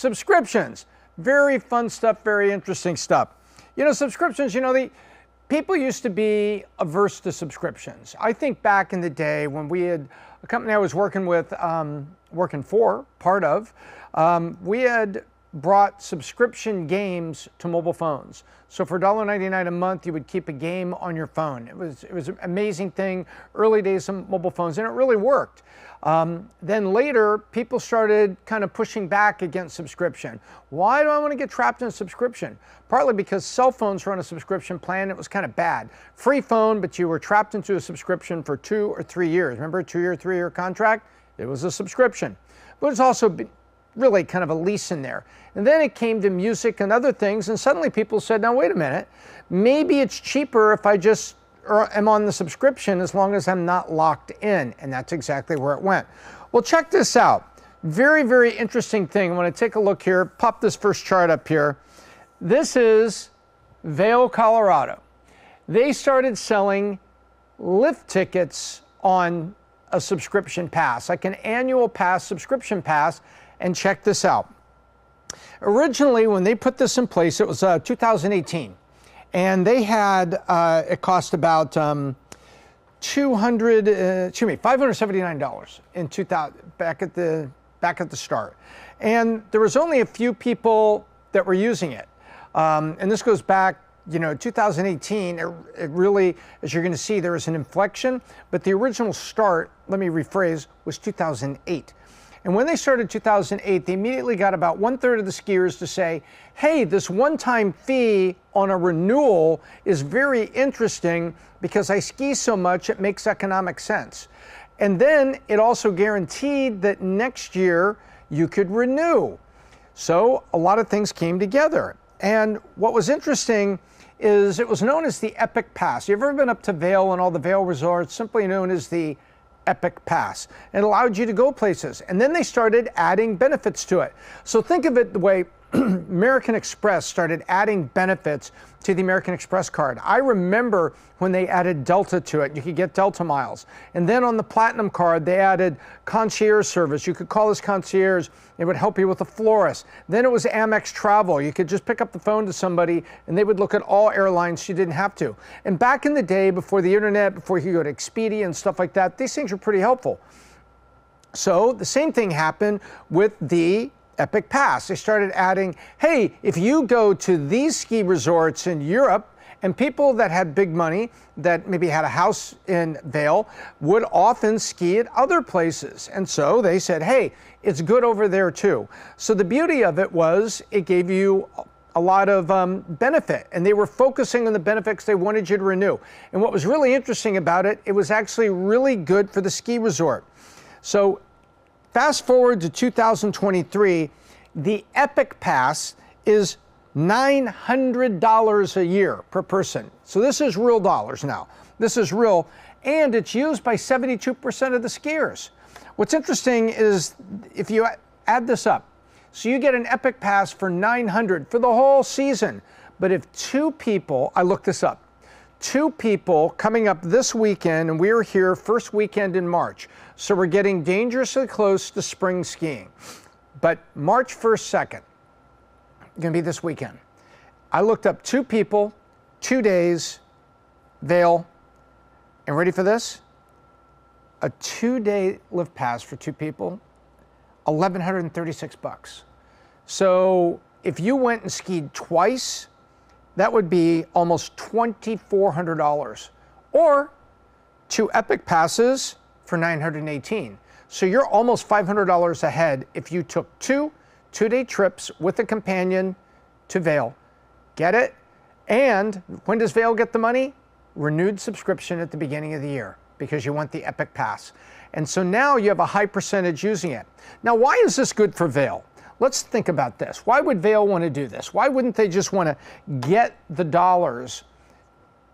subscriptions. Very fun stuff, very interesting stuff. You know, subscriptions, people used to be averse to subscriptions. I think back in the day when we had a company I was working with, part of, we had brought subscription games to mobile phones. So for $1.99 a month, you would keep a game on your phone. It was an amazing thing, early days of mobile phones, and it really worked. Then later, people started kind of pushing back against subscription. Why do I want to get trapped in a subscription? Partly because cell phones were on a subscription plan. It was kind of bad. Free phone, but you were trapped into a subscription for 2 or 3 years. Remember a 2-year, 3-year contract? It was a subscription. But it's also really kind of a lease in there. And then it came to music and other things, and suddenly people said, now wait a minute, maybe it's cheaper if I just am on the subscription as long as I'm not locked in. And that's exactly where it went. Well, check this out. Very, very interesting thing. I want to take a look here. Pop this first chart up here. This is Vail, Colorado. They started selling lift tickets on a subscription pass, like an annual pass, subscription pass. And check this out. Originally, when they put this in place, it was 2018. And they had, it cost about $579 in 2000, back at the start. And there was only a few people that were using it. And this goes back, 2018, it really, as you're going to see, there was an inflection. But the original start, let me rephrase, was 2008. And when they started 2008, they immediately got about 1/3 of the skiers to say, hey, this one-time fee on a renewal is very interesting because I ski so much, it makes economic sense. And then it also guaranteed that next year you could renew. So a lot of things came together. And what was interesting is it was known as the Epic Pass. You've ever been up to Vail and all the Vail resorts, simply known as the Epic Pass. It allowed you to go places. And then they started adding benefits to it. So think of it the way American Express started adding benefits to the American Express card. I remember when they added Delta to it, you could get Delta miles. And then on the Platinum card, they added concierge service. You could call this concierge, it would help you with a florist. Then it was Amex Travel. You could just pick up the phone to somebody and they would look at all airlines, you didn't have to. And back in the day, before the internet, before you could go to Expedia and stuff like that, these things were pretty helpful. So the same thing happened with the Epic Pass. They started adding, hey, if you go to these ski resorts in Europe, and people that had big money, that maybe had a house in Vail, would often ski at other places. And so they said, hey, it's good over there too. So the beauty of it was it gave you a lot of benefit, and they were focusing on the benefits they wanted you to renew. And what was really interesting about it, it was actually really good for the ski resort. So fast forward to 2023, the Epic Pass is $900 a year per person. So this is real dollars now. This is real, and it's used by 72% of the skiers. What's interesting is if you add this up, so you get an Epic Pass for $900 for the whole season. But if 2 people, I looked this up, 2 people coming up this weekend, and we're here first weekend in March. So we're getting dangerously close to spring skiing. But March 1st, 2nd, going to be this weekend. I looked up 2 people, 2 days, Vail, and ready for this? A 2-day lift pass for 2 people, $1,136. So if you went and skied twice, that would be almost $2,400. Or 2 Epic Passes for $918. So you're almost $500 ahead if you took 2 2-day trips with a companion to Vail. Get it? And when does Vail get the money? Renewed subscription at the beginning of the year because you want the Epic Pass. And so now you have a high percentage using it. Now, why is this good for Vail? Let's think about this. Why would Vail want to do this? Why wouldn't they just want to get the dollars?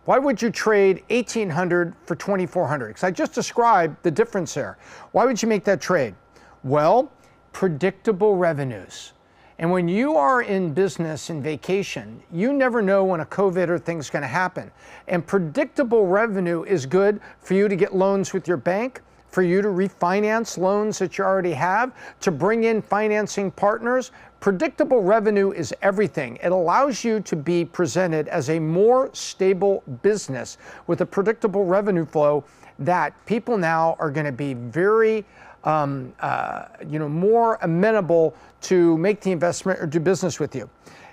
Why would you trade $1,800 for $2,400? Because I just described the difference there. Why would you make that trade? Well, predictable revenues. And when you are in business and vacation, you never know when a COVID or thing's going to happen. And predictable revenue is good for you to get loans with your bank, for you to refinance loans that you already have, to bring in financing partners. Predictable revenue is everything. It allows you to be presented as a more stable business with a predictable revenue flow that people now are going to be very more amenable to make the investment or do business with you.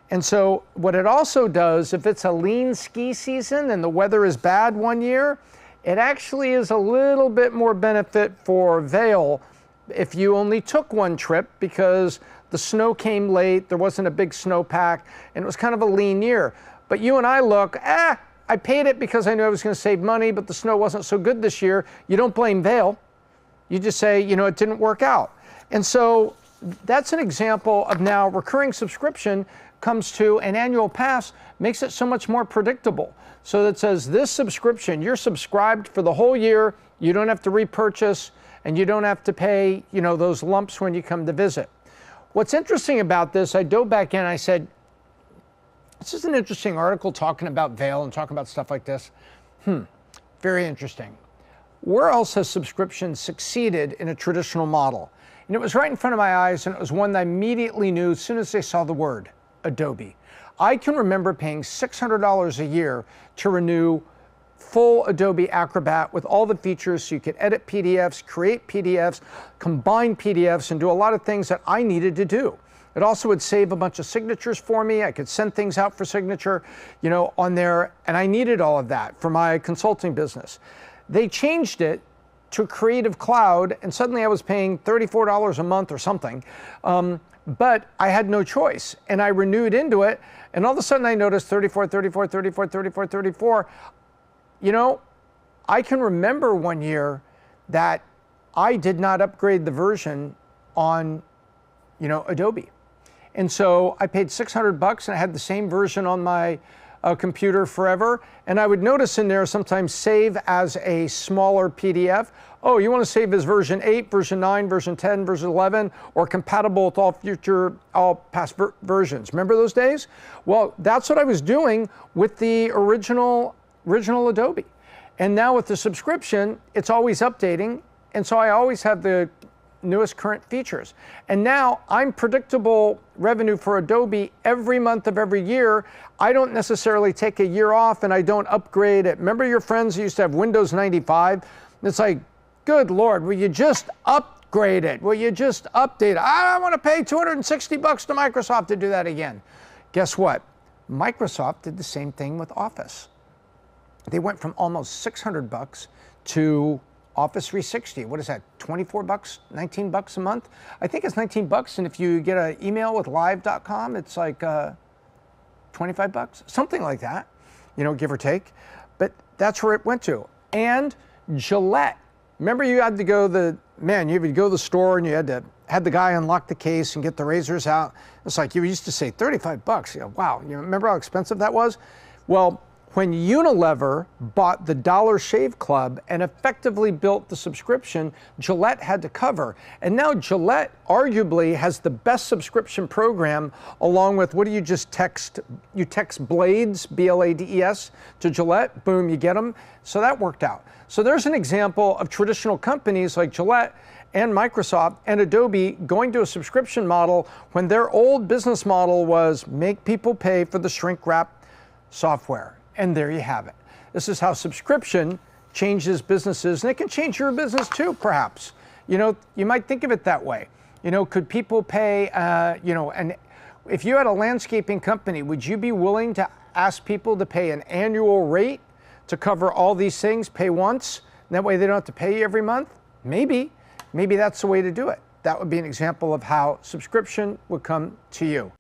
And so what it also does, if it's a lean ski season and the weather is bad one year, it actually is a little bit more benefit for Vail if you only took one trip because the snow came late, there wasn't a big snowpack, and it was kind of a lean year. But you and I look, I paid it because I knew I was going to save money, but the snow wasn't so good this year. You don't blame Vail. You just say, it didn't work out. And so that's an example of now recurring subscription comes to an annual pass, makes it so much more predictable. So that says this subscription, you're subscribed for the whole year, you don't have to repurchase, and you don't have to pay, those lumps when you come to visit. What's interesting about this, I dove back in, I said, this is an interesting article talking about Vail and talking about stuff like this. Very interesting. Where else has subscription succeeded in a traditional model? And it was right in front of my eyes, and it was one that I immediately knew as soon as they saw the word, Adobe. I can remember paying $600 a year to renew full Adobe Acrobat with all the features so you could edit PDFs, create PDFs, combine PDFs, and do a lot of things that I needed to do. It also would save a bunch of signatures for me. I could send things out for signature, on there, and I needed all of that for my consulting business. They changed it to Creative Cloud, and suddenly I was paying $34 a month or something. But I had no choice, and I renewed into it, and all of a sudden I noticed 34, 34, 34, 34, 34. I can remember one year that I did not upgrade the version on, Adobe. And so I paid $600 and I had the same version on my computer forever. And I would notice in there sometimes save as a smaller PDF. Oh, you want to save as version 8, version 9, version 10, version 11, or compatible with all past versions. Remember those days? Well, that's what I was doing with the original Adobe. And now with the subscription, it's always updating. And so I always have the newest current features. And now I'm predictable revenue for Adobe every month of every year. I don't necessarily take a year off and I don't upgrade it. Remember your friends who used to have Windows 95? It's like, good Lord, will you just upgrade it? Will you just update it? I don't want to pay $260 to Microsoft to do that again. Guess what? Microsoft did the same thing with Office. They went from almost $600 to Office 360, what is that, $24, $19 a month? I think it's $19, and if you get an email with live.com, it's like $25, something like that, give or take. But that's where it went to. And Gillette, remember you had to go you would go to the store and you had to have the guy unlock the case and get the razors out. It's like you used to say $35. Wow, you remember how expensive that was? Well, when Unilever bought the Dollar Shave Club and effectively built the subscription, Gillette had to cover. And now Gillette arguably has the best subscription program, along with, what do you just text? You text Blades, B-L-A-D-E-S, to Gillette, boom, you get them. So that worked out. So there's an example of traditional companies like Gillette and Microsoft and Adobe going to a subscription model when their old business model was make people pay for the shrink wrap software. And there you have it. This is how subscription changes businesses, and it can change your business too, perhaps. You might think of it that way. Could people pay, and if you had a landscaping company, would you be willing to ask people to pay an annual rate to cover all these things, pay once, and that way they don't have to pay you every month? Maybe that's the way to do it. That would be an example of how subscription would come to you.